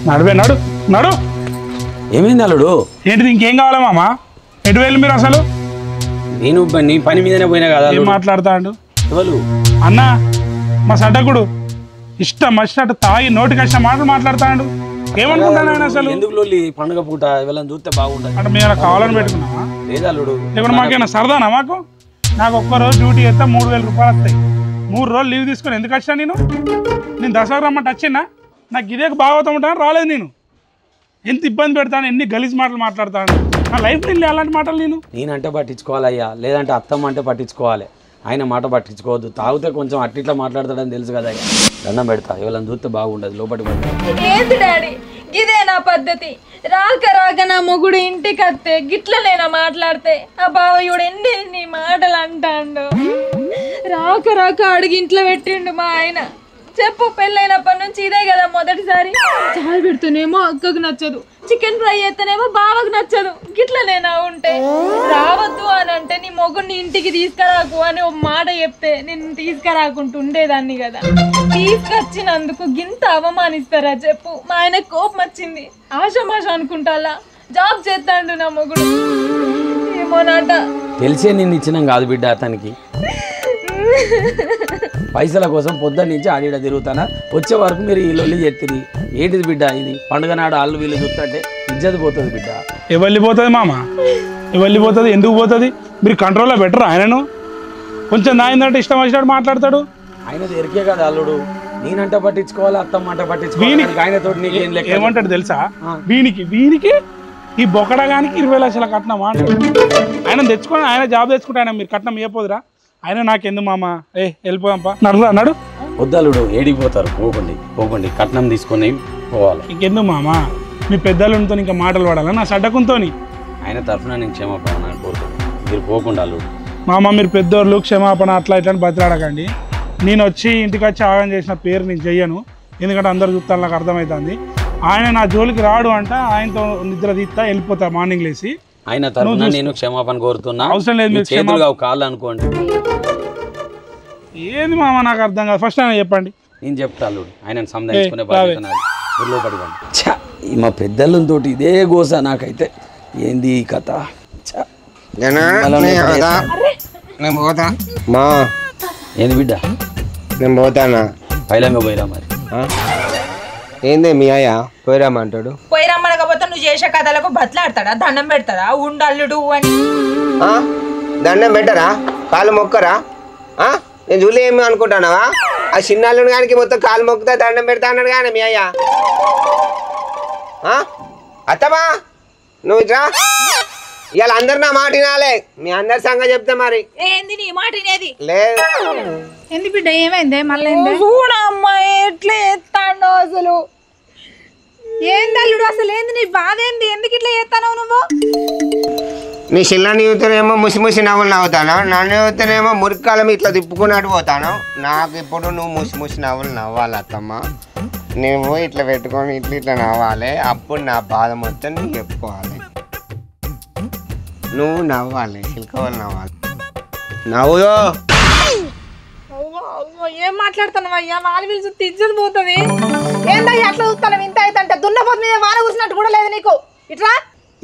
నడువే నడు నడు. ఏమైంది అల్లుడు? ఏంటిది ఇంకేం కావాలా మామ? ఎటు వెళ్ళి మీరు అసలు? నేను నీ పని మీదనే పోయినా కదా. ఏం మాట్లాడతాడు ఎవరు అన్న? మా సడ్డకుడు ఇష్టం వచ్చినట్టు తాగి నోటికి వచ్చిన మాటలు మాట్లాడతాడు. ఏమనుకుంటాను ఆయన అసలు? ఎందుకు లోలి పండుగ పూట వీళ్ళని చూస్తే బాగుంటుంది అంటే మేము కావాలని పెట్టుకున్నామా? లేదా అల్లుడు? ఇప్పుడు మాకేమైనా సరదానా? నాకు ఒక్కరోజు డ్యూటీ చేస్తే 3000 రూపాయలు వస్తాయి. 3 రోజులు లీవ్ తీసుకొని ఎందుకు వచ్చా? నేను దసరా రమ్మంటే వచ్చినా నాకు ఇదే భాగవతం ఉంటాను రాలేదు. నేను ఎంత ఇబ్బంది పెడతాను, ఎన్ని గలీజ్ మాటలు మాట్లాడతాను. నా లైఫ్ నేను అలాంటి మాటలు నేనంటే పట్టించుకోవాలయ్యా, లేదంటే అత్తమ్మ అంటే పట్టించుకోవాలి. ఆయన మాట పట్టించుకోవద్దు. తాగితే కొంచెం అట్టిట్లా మాట్లాడతాడని తెలుసు కదా. దండం పెడతా, ఎవరైనా చూస్తే బాగుండదు. లోపలికి ఏంది డాడీ ఇదే నా పద్ధతి? రాక రాక నా మొగుడు ఇంటికి వస్తే గిట్లనేనా మాట్లాడితే? ఆ బావయుడు ఎన్ని మాటలు అంటాడు. రాక రాక అడిగి ఇంట్లో పెట్టిండు మా ఆయన. చెప్పు, పెళ్ళైనప్పటి నుంచి ఇదే కదా మొదటిసారి. చాలు పెడుతూనేమో అక్కకు నచ్చదు, చికెన్ ఫ్రై చేస్తేనేమో బావకు నచ్చదు. గిట్లనేనా ఉంటే? రావద్దు అని అంటే నీ మొగుడిని ఇంటికి తీసుకురాకు అని ఒక మాట చెప్తే నేను తీసుకురాకుంటూ ఉండేదాన్ని కదా. తీసుకొచ్చినందుకు గింత అవమానిస్తారా చెప్పు? మా ఆయన కోపం వచ్చింది. ఆశమాష అనుకుంటాలా? జాబ్ చేస్తాడు నా మొగుడు. ఏమోనాట. తెలిసే నేను ఇచ్చినాం కాదు బిడ్డ అతనికి. పైసల కోసం పొద్దున్న నుంచి ఆడిడ తిరుగుతానా, వచ్చే వరకు మీరు ఈ లొల్లి చేస్తుంది. ఏంటిది బిడ్డ ఇది? పండుగ నాడు వాళ్ళు వీళ్ళు చూస్తుంటే ఇజ్జత్ పోతుంది బిడ్డ. ఎవరిపోతుంది మామ? ఎవరిపోతుంది? ఎందుకు పోతుంది? మీరు కంట్రోల్లో బెటర్. ఆయనను కొంచెం నాయిందంటే ఇష్టం వచ్చినట్టు మాట్లాడతాడు. ఆయన ఎరికే కదా అల్లుడు. నేనంటే పట్టించుకోవాలి, అత్తమ్మ అంటే పట్టించుకోవాలి. ఆయనతో ఏమంటాడు తెలుసా? వీనికి ఈ బొక్కడగానికి 20 లక్షల కట్నమా అంటాడు. ఆయన తెచ్చుకొని ఆయన జాబ్ తెచ్చుకుంటే ఆయన మీరు కట్నం ఇవ్వపోదురా? ఆయన నాకెందుకు మామ? వెళ్ళిపోదాంపా. నడురా నడు. వద్దలుడు, ఏడిపోతారు. పోకండి కట్నం తీసుకొని పోవాలి. ఇంకెందుకు మామ? మీ పెద్దలతో ఇంకా మాటలు పడాలా నా సడ్డకుంతో? ఆయన తరఫున నేను క్షమాపణ కోరుతాను. మీరు పోకుండా అల్లుడు. మామ మీరు పెద్దోళ్ళు క్షమాపణ అట్లా ఇట్లా బతిలాడకండి. నేను వచ్చి ఇంటికి వచ్చి ఆగం చేసిన పేరు నేను చెయ్యను. ఎందుకంటే అందరు చూస్తాను, నాకు అర్థమవుతుంది. ఆయన నా జోలికి రాడు అంట. ఆయనతో నిద్ర తీస్తా, వెళ్ళిపోతా మార్నింగ్ లేసి. ఆయన తరఫున నేను క్షమాపణ కోరుతున్నా. అవసరం లేదు, మీరు చేతులు కాళ్ళు అనుకోండి. ఏంది మామ నాకు అర్థం కాదు. ఫస్ట్ ఆయన చెప్పండి. నేను చెప్తా అల్లుడు. ఆయన సంధానించుకునే బాధ్యత నాది. లోపడి మా పెద్దలతో ఇదే గోస నాకైతే. ఏంది ఈ కథ? నేను పోతా మా. ఏంది బిడ్డ? నేను పోతానా? పైలంగా పోయిరా మరి. ఏంది మీ అయ్య పోయిరామంటాడు? పోయి రమ్మనకపోతే నువ్వు చేసే కథలకు బతలాడతాడా? దండం పెడతాడా? ఉండల్లుడు అని. దండం పెట్టరా? కాళ్ళు మొక్కరా? నేను చూలే ఏమి అనుకుంటానావా? ఆ చిన్నాళ్ళుని కానీ మొత్తం కాలు మొక్కుతా దండం పెడతా అన్నాడు కానీ మీ అయ్య. అత్తమ్మా నువ్వు ఇట్రా. ఇవాళ అందరు నా మాట వినాలే. మీ అందరి సంగతి చెప్తా మరి. ఏంది నీ మాట వినేది? లేదు. ఎందు బిడ్డ ఏమైంది? మళ్ళీ చూడమ్మా ఎట్లా ఎత్తాడో అసలు. ఏందల్లుడు అసలు? ఏంది నీ బాధ? ఏంది? ఎందుకు ఇట్లా చేస్తానో నువ్వు? నీ చిల్లని చూస్తేనేమో ముసి ముసి నవ్వులు నవ్వుతాను, నన్ను చూస్తేనేమో మురికాలం ఇట్లా తిప్పుకున్నట్టు పోతాను. నాకు ఇప్పుడు నువ్వు ముసి ముసి నవ్వులు నవ్వాలి అత్తమ్మ. నువ్వు ఇట్లా పెట్టుకొని ఇట్లా నవ్వాలి. అప్పుడు నా బాధ మొత్తం నీకు చెప్పుకోవాలి. నువ్వు నవ్వాలి, చిలుకవాలి నవ్వాలి. నవ్వుదో. ఏం మాట్లాడుతున్నావు అయ్యా? వాళ్ళు వీళ్ళు చూస్తే ఇజ్జత్ పోతుంది. ఏందయ్యా అట్లా చూస్తాను? ఇంత అయితే దున్నపోతు మీద వాన కూర్చున్నట్టు కూడా లేదు నీకు. ఇట్లా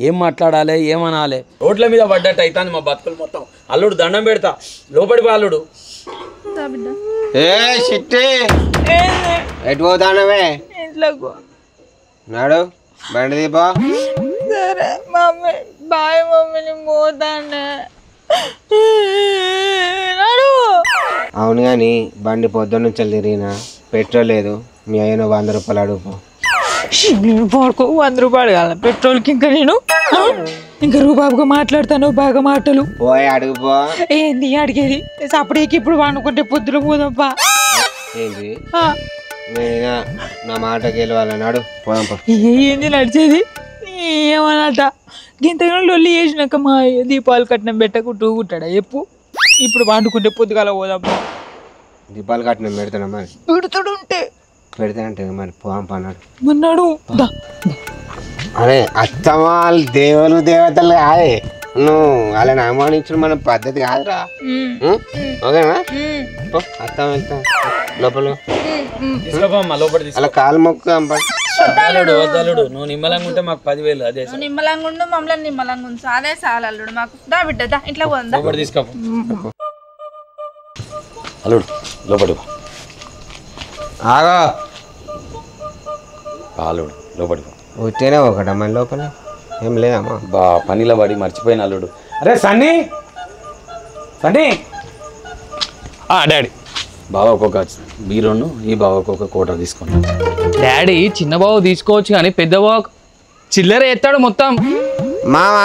ఏం మాట్లాడాలి, ఏమనాలి? రోడ్ల మీద పడ్డట్టు అవుతుంది మా బతుకులు మొత్తం. అల్లుడు దండం పెడతా, లోపడి అల్లుడు. చిట్టి ఎటు పోతానవే? ఇంట్లోకి నాడు బండి దీపా. సరే మమ్మీ బాయ్ మమ్మీ, నేను పోతాను. అవును కానీ బండి పొద్దున్న నుంచి తిరిగినా పెట్రోల్ లేదు. మీ అయ్యను 100 రూపాయలు అడుగు. పడుకో 100 రూపాయలు కావాలి పెట్రోల్కి. ఇంకా నేను ఇంకా రూబాబుగా మాట్లాడతాను బాగా మాటలు. పోయి అడుగుపో. ఏంది అడిగేది? అప్పటికి ఇప్పుడు వండుకుంటే పొద్దున పోదాంపా. ఏంటి నా మాట గెలవాలని అడు పోదాంపా. ఏంది నడిచేది? ఏమన్నట గింతగా లొల్లి చేసినాక మా దీపాలు కట్నం పెట్టకుంటూ ఉంటాడా చెప్పు? ఇప్పుడు వండుకుంటే పొద్దుగాల పోదాంపా. దీపాలు కట్నం పెడతానా మరి? పెడతాడు ఉంటే పెడతానంటే మరి పోదాంపా అన్నాడు. మన్నాడు అరే అత్తమాలు దేవులు దేవతలు కాదే. నువ్వు వాళ్ళని అవమానించడం మన పద్ధతి కాదురా. ఓకేనా? అత్తం వెళ్తాం లోపల. అలా కాలు మొక్కు అల్లుడు వద్దల్లుడు నువ్వు నిమ్మలంగా ఉంటే మాకు 10,000 అదే నిమ్మలంగా ఉండు మమ్మల్ని నిమ్మలంగా ఉంచు అదే చాలు అల్లుడు మాకు దా బిడ్డ దా ఇంట్లో పోందా లోపలి తీసుకోపో అల్లుడు లోపలి ఆగో అల్లుడు లోపలి వచ్చేనే ఒకట మన లోపల ఏం లేదమ్మా బా పనిలో పడి మర్చిపోయిన అల్లుడు అరే సన్నీ సన్నీ డాడీ బావ ఒక్కొక్క బీరోను ఈ బావ ఒక్కొక్క కోట తీసుకున్నాను డాడీ చిన్న బావ తీసుకోవచ్చు కానీ పెద్ద బావ చిల్లర ఎత్తాడు మొత్తం. మామా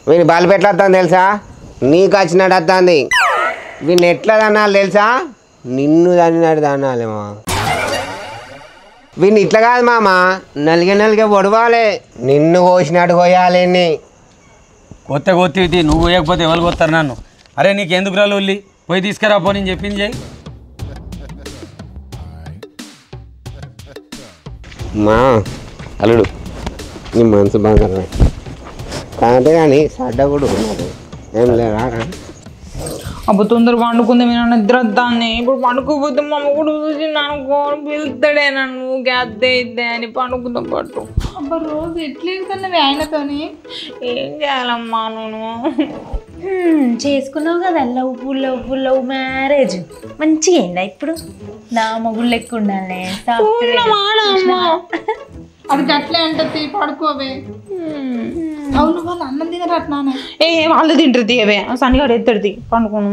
వీని బాలు పెట్టేస్తాను తెలుసా నీకు వచ్చినట్టు వస్తుంది వీని ఎట్లా దన్నాలి తెలుసా నిన్ను దన్నట్టు దన్నాలి మా వీని ఇట్లా కాదు మామ నలిగే పొడవాలి నిన్ను కోసినట్టు కోయాలి కొత్త కొత్త నువ్వు వేయకపోతే ఎవరు కొత్తారు నన్ను అరే నీకు ఎందుకు రా లొల్లి పోయి తీసుకురా పో నేను చెప్పింది చేయి మా అల్లుడు నీ మనసు బాగా కాదంటే కానీ సడ్డ కూడా ఉన్నది ఏం లేరా అప్పుడు తొందర పండుకుంది నేను నిద్ర వద్దాన్ని ఇప్పుడు పండుకోపోతే మా అమ్మ కూడా చూసి నన్ను పిలుస్తాడే నన్ను గద్దే ఇద్దే అని పండుకుందాం పట్టు అబ్బా రోజు ఎట్లా ఆయనతోని ఏం చేయాలమ్మా నేను చేసుకున్నావు కదా లవ్ మ్యారేజ్ మంచిగా అయిందా ఇప్పుడు నా మొగుడు లెక్క ఉండాలి అది గట్లే అంటే పడుకోవే అవును వాళ్ళు అన్నం తినరట్నానే ఏ వాళ్ళు తింటారు తీయవే సన్నిగాడు ఎత్తాడు పండుకోను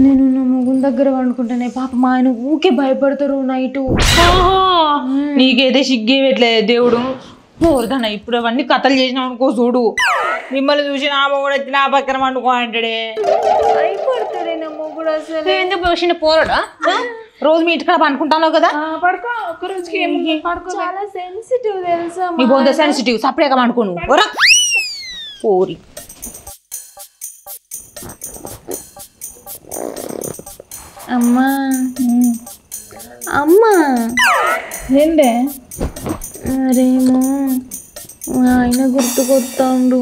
నేను నా మొగుడు దగ్గర పండుకుంటానే పాప మా ఆయన ఊకే భయపడతారు నైటు నీకైతే సిగ్గే పెట్టలేదు దేవుడు కోరుతాను ఇప్పుడు అవన్నీ కథలు చేసినావు అనుకో చూడు మిమ్మల్ని చూసి నా మొగుడు వచ్చి నా పక్కన పండుకో అంటాడే భయపడతారే నా మొగుడు అసలు ఎందుకు పోసిన పోరాడా రోజు మీ ఇంటికాడ పండుకుంటాను కదా పడుకో ఒక్క రోజుకి చాలా సెన్సిటివ్ తెలుసా నీ బోధ సెన్సిటివ్ సపరేట్గా పండుకోను పోరి అమ్మా అమ్మా ఏంటే మరేమో మా ఆయన గుర్తుకొస్తాడు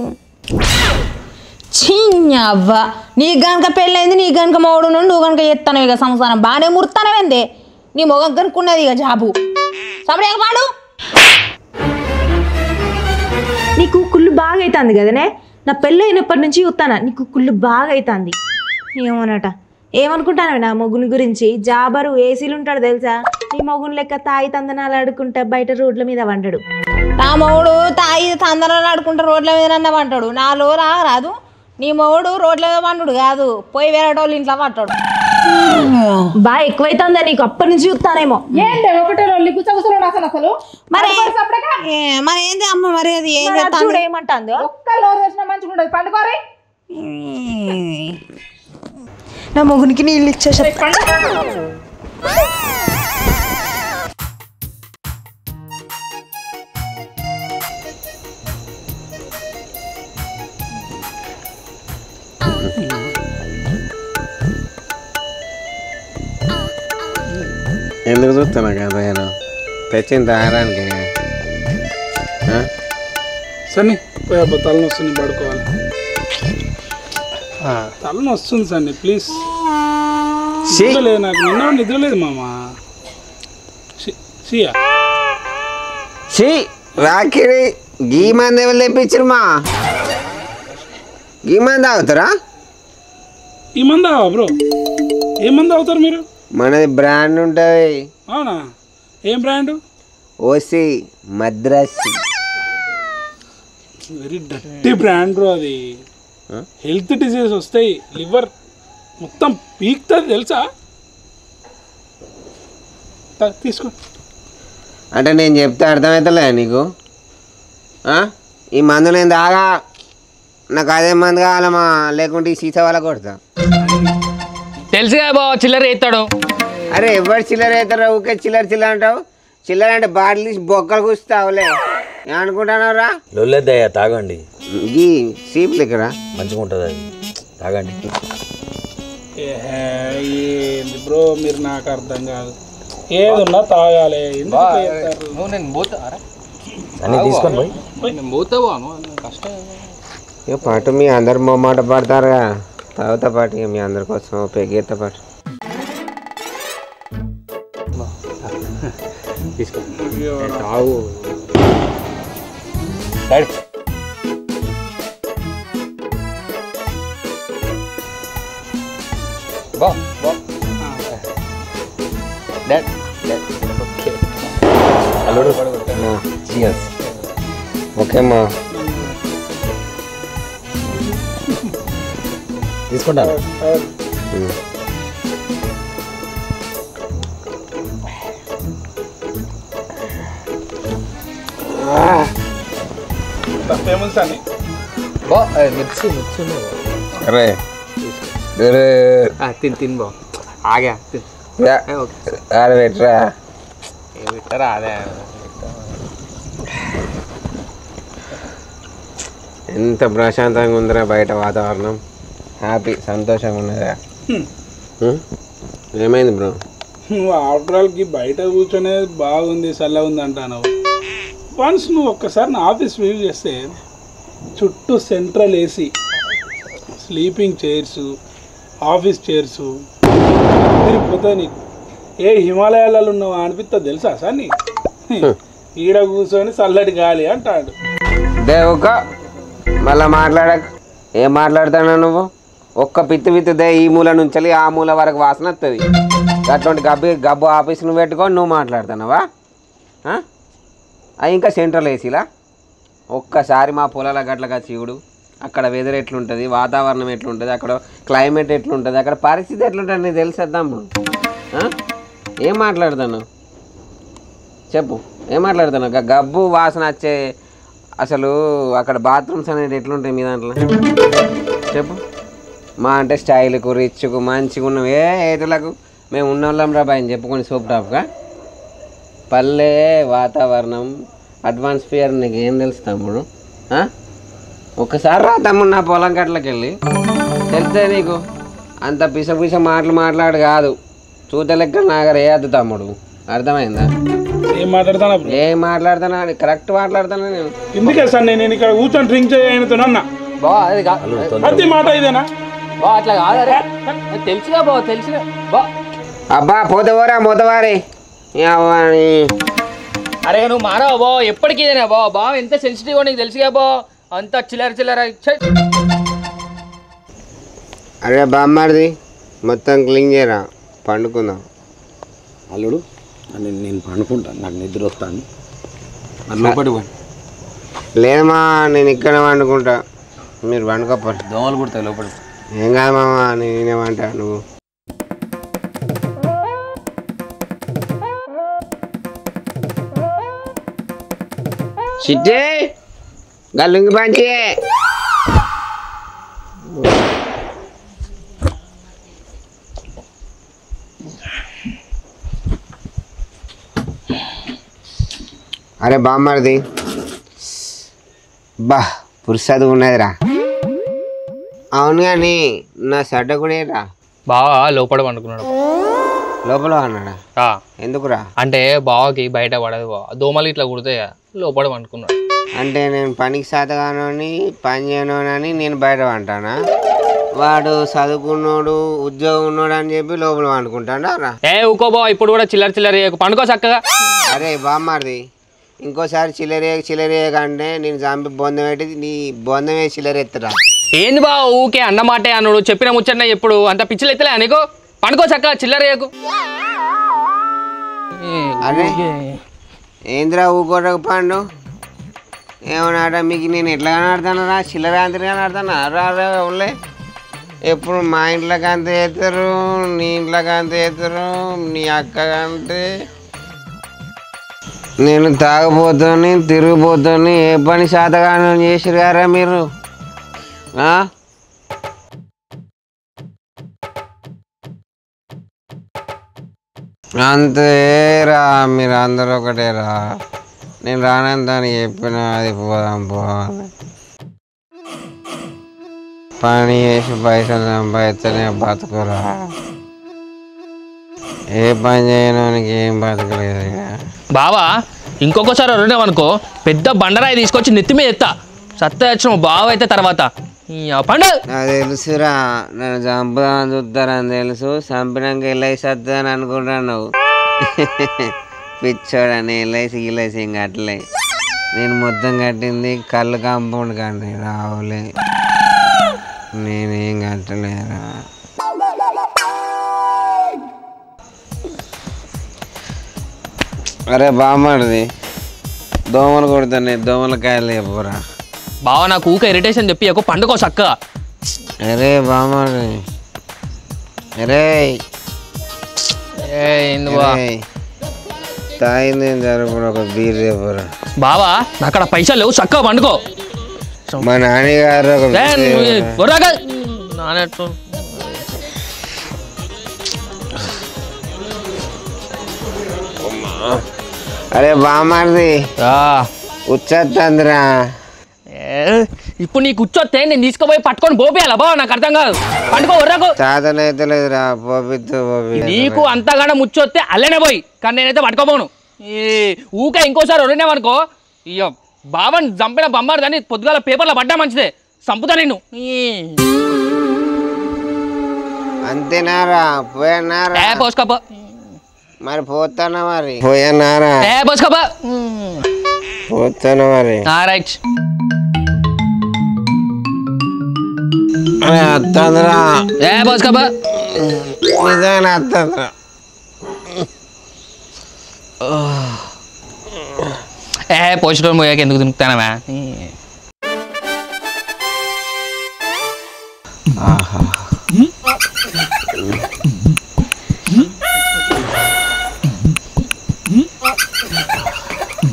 చిన్నవ్వ నీకు గనక పెళ్ళైంది నీకు గనక మోడు నుండి నువ్వు గనక ఎత్తాను ఇక సంసారం బాగానే ముర్తానవేందే నీ మొగం కనుక్కున్నది ఇక జాబు సపరేట్గా పాడు నీకు కుళ్ళు బాగా అవుతుంది కదనే నా పెళ్ళి అయినప్పటి నుంచి చూస్తానా నీకు కుళ్ళు బాగా అవుతుంది ఏమోనట ఏమనుకుంటాను నా మొగుని గురించి జాబరు ఏసీలు ఉంటాడు తెలుసా నీ మొగుని లెక్క తాయి తందనాలు ఆడుకుంటా బయట రోడ్ల మీద వంటాడు నా మొగుడు తాయి తందనాలు ఆడుకుంటా రోడ్ల మీద వంటాడు నాలో రాదు నీ మొగుడు రోడ్ల మీద వండు కాదు పోయి వేరే వాళ్ళు ఇంట్లో పట్టాడు బాగా ఎక్కువైతుందా నీకు అప్పటి నుంచి చూస్తానేమో మరి మరి ఏంది అమ్మ మరి అది ఏం చేస్తాను ఏమంటాందో నా మొగునికి నీళ్ళు ఇచ్చేసా ఎందుకు చూస్తున్నా కదా నేను తెచ్చిన తాగడానికి సన్నీ పోయబ్బా తలనొస్తుంది పడుకోవాలి తలనొస్తుంది సన్నీ ప్లీజ్ నిద్రలేదు నాకు నిన్న నిద్రలేదు మామ సియా రాకిరి గీ మంది ఎవరు తెప్పించరు మా గీ మంది తాగుతారా ఈ మంది తావా బ్రో ఏ మంది తాగుతారు మీరు మనది బ్రాండ్ ఉంటుంది అవునా ఏం brand OC Madrasi very dirty brand bro అది హెల్త్ డిసీజెస్ వస్తాయి లివర్ మొత్తం పీక్తుంది తెలుసా తీసుకో అంటే నేను చెప్తే అర్థమవుతలే నీకు ఈ మందు నేను తాగా నాకు అదే మందు కావాలమ్మా లేకుంటే ఈ సీసా వాళ్ళ కొడతా తెలుసుగా బావ చిల్లర ఎత్తాడు. అరే ఎవరు చిల్లర అవుతారా ఊకే చిల్లర అంటావు చిల్లర అంటే బాటిల్ తీసి బొక్కలు కూస్తావులే ఏమనుకుంటున్నావురా లొల్లెద్దయ్యా తాగండి ఈ సీప్ లెక్కరా మంచిగా ఉంటుంది అది తాగండి ఏంది బ్రో మీరు నాకు అర్థం కాదు ఏదున్నా తాగాలి అన్నీ తీసుకొని పోయి ఇక పాటు మీ అందరు మొమ్మాట పడతారుగా తాగుతా పాటు ఇక మీ అందరి కోసం పెగ్గేత పాటు తీసుకో తాగు డాడీ బా బా డాడ్ ఓకే అల్లుడు చియర్స్ ఓకే అమ్మా తీసుకుంటాను ఫేమస్ అని బా మిర్చి మిర్చి అరే తిన్ తిన్ బా ఆగా తిన్ అరే పెట్టరా పెట్టరా అదే ఎంత ప్రశాంతంగా ఉందిరా బయట వాతావరణం హ్యాపీ సంతోషంగా ఉన్నదా ఏమైంది బ్రో నువ్వు ఆఫ్టర్ ఆల్కి బయట కూర్చొనే బాగుంది చల్లగా ఉంది అంటాను. వన్స్ నువ్వు ఒక్కసారి నా ఆఫీస్ వ్యూ చేస్తే చుట్టూ central AC, sleeping chairs, office chairs తిరిగిపోతాయి. నీకు ఏ హిమాలయాలలో ఉన్నావు అనిపిస్తా తెలుసా సార్ నీ ఈడ కూర్చొని చల్లటి గాలి అంటాడు. దేవక మళ్ళీ మాట్లాడక ఏం మాట్లాడుతున్నావు నువ్వు? ఒక్క పిత్తుదే ఈ మూల నుంచి ఆ మూల వరకు వాసన వస్తుంది. అటువంటి గబ్బు ఆఫీస్ నువ్వు పెట్టుకొని నువ్వు మాట్లాడుతున్నావా? ఇంకా సెంట్రల్ ఏసీలా ఒక్కసారి మా పొలాల గట్లగా శివుడు అక్కడ వెదర్ ఎట్లుంటుంది, వాతావరణం ఎట్లుంటుంది, అక్కడ క్లైమేట్ ఎట్లుంటుంది, అక్కడ పరిస్థితి ఎట్లుంటుంది నీకు తెలిసేద్దాము. ఏం మాట్లాడుతున్నావు చెప్పు, ఏం మాట్లాడుతున్నావు? గబ్బు వాసన వచ్చే అసలు అక్కడ బాత్రూమ్స్ అనేది ఎట్లుంటాయి మీ దాంట్లో చెప్పు. మా అంటే స్టైల్కు రిచ్కు మంచిగా ఉన్నాం ఏ ఏతులకు మేము ఉన్న వాళ్ళం రా బాయ్ చెప్పుకొని సూప్ టాప్గా. పల్లె వాతావరణం అట్మాస్ఫియర్ నీకు ఏం తెలుసు తమ్ముడు? ఒక్కసారి రా తమ్ముడు నా పొలం గట్లకి వెళ్ళి తెలిస్తే నీకు. అంత పిస మాట్లాడు కాదు, చూత లెక్క నాగర వేయద్దు తమ్ముడు, అర్థమైందా? ఏం మాట్లాడుతున్నా ఏం మాట్లాడుతున్నా కరెక్ట్ మాట్లాడుతున్నా నేను. ఎందుకే సార్ నేను ఇక్కడ కూర్చొని డ్రింక్ చేయనుతున్నా బా అది కాదు ప్రతి మాట ఇదేనా? బా అట్లా కాదరే తెలుసుగా బా తెలుసుగా బా. అబ్బా పోతవారా మోతవారి అరే నువ్వు మానవ బా ఎప్పటికీ ఇదేనా బా. బా ఎంత సెన్సిటివ్ నీకు తెలుసుగా బా, అంత చిల్లర అరే బామ్మారిది మొత్తం క్లీన్ చేయరా, పండుకుందాం. అల్లుడు నేను పండుకుంటాను, నాకు నిద్ర వస్తాను. లోపలికి పోయి లేదమ్మా నేను ఇక్కడ వండుకుంటా, మీరు వండుకోపోరు. దోమలు కుడతాయి లోపలికి. ఏం కాదు మామ, నేనేమంటా నువ్వు. చిట్టి గల్లుంగి పంచి అరే బామ్మది బా పురుషది ఉన్నదిరా. అవును కానీ నా సడ్డ కూడా రా బాగా లోపల పండుకున్నాడు. లోపల అన్నాడా? ఎందుకురా? అంటే బావకి బయట పడదు బా, దోమలు ఇట్లా కుడతాయా లోపల పండుకున్నాడు. అంటే నేను పనికి సాతగానని పని చేయనని నేను బయట పంటానా? వాడు చదువుకున్నాడు ఉద్యోగం ఉన్నాడు అని చెప్పి లోపల వండుకుంటాడా రా? ఏ ఊకో బా, ఇప్పుడు కూడా చిల్లర పండుకో చక్కగా. అరే బామ్మారిది ఇంకోసారి చిల్లరేయకంటే నేను చంపి బొందం పెట్టి నీ బొందం వేసి చిల్లరెత్తురా. ఏంది బా ఊకే అన్నమాటే అన్నాడు, చెప్పిన ముచ్చట ఎప్పుడు అంత పిచ్చిలు ఎత్తలే నీకు? పండుకో చక్కగా చిల్లరేయకు. అరే ఏంద్రా ఊకోటకు పండు ఏమన్నాడ మీకు? నేను ఎట్లా ఆడతానరా? చిల్లర అంతగా ఆడతాను రా. ఎప్పుడు మా ఇంట్లోకి అంత చేస్తారు, నీ ఇంట్లోకి అంత చేస్తారు, నీ అక్క అంటే. నేను తాగబోతాను తిరిగిపోతాను, ఏ పని శాతగానో చేసిరు గారా మీరు? అంతేరా, మీరు అందరూ ఒకటేరా. నేను రానందని చెప్పిన అది పోవాలి. పని చేసి పైసలు సంపాదిస్తేనే బతుకురా, ఏ పని చేయడానికి ఏం బతకలేదు. బావా ఇంకొకసారి వరుణేమనుకో పెద్ద బండరాయి తీసుకొచ్చి నెత్తి మీద ఎత్తా. సత్తా వచ్చిన బావ అయితే తర్వాత పండు. నాకు తెలుసురా, నన్ను చంపుదామని చూస్తారని తెలుసు. చంపినాక వెళ్ళి సత్తాను అనుకుంటాను. పిచ్చోడని ఎల్ఐసి గిలైసి ఏం కట్టలే. నేను మొత్తం కట్టింది కళ్ళు కాంపౌండ్ కానీ రావులే. నేనేం కట్టలేరా. అరే బామ్మడిది దోమలు కొడుతున్నాయి, దోమల కాయలు చెప్పరా. బావ నాకు ఊక ఇరిటేషన్ చెప్పి ఒక పండుగ చక్కగా. అరే బామ్మడిది అరే తాగింది జరుపుడు ఒక బీర్ చెప్పరా. బావా అక్కడ పైసలు లేవు చక్కగా పండుకో. మా నాన్నగారు ఒక అరే బామ్మడిది వచ్చేస్తుందిరా. ఇప్పుడు నీకు కూర్చొస్తే నేను తీసుకుపోయి పట్టుకొని పోపేయాలా బావ, నాకు అర్థం కాదు. పండుకో వర్రకు చాతనైతే లేదురా. పోపిద్దు నీకు అంతగానో ముచ్చొస్తే అల్లనే పోయి, కానీ నేనైతే పట్టుకోపోను. ఈ ఊక ఇంకోసారి వరినావనుకో ఇయ్యో బావని చంపిన బొమ్మారు కానీ పొద్దుగాల పేపర్లో పడ్డా మంచిదే, చంపుతా నిన్ను. అంతేనారా పోయానారా. పోసుకోపో మరి పోతానా మరి పోయానారా. పోసుకోపో పోతానా మరి. రైట్ అత్తందిరా. పోసుకోపో నిజంగా అత్తందిరా. పోచడం పోయాక ఎందుకు తినుకుతానవా.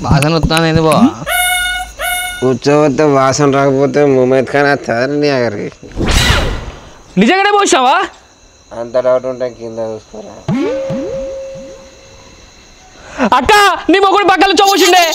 వాసన వస్తుంది ఏంది బా. కూర్చోపోతే వాసన రాకపోతే ముమైత్ ఖాన్ వస్తుంది నీ దగ్గరికి. నిజంగానే పోసావా? అంత డౌట్ ఉంటే కింద చూసుకోరా. అక్క నీ మొగుడు పక్కన చూసిండే.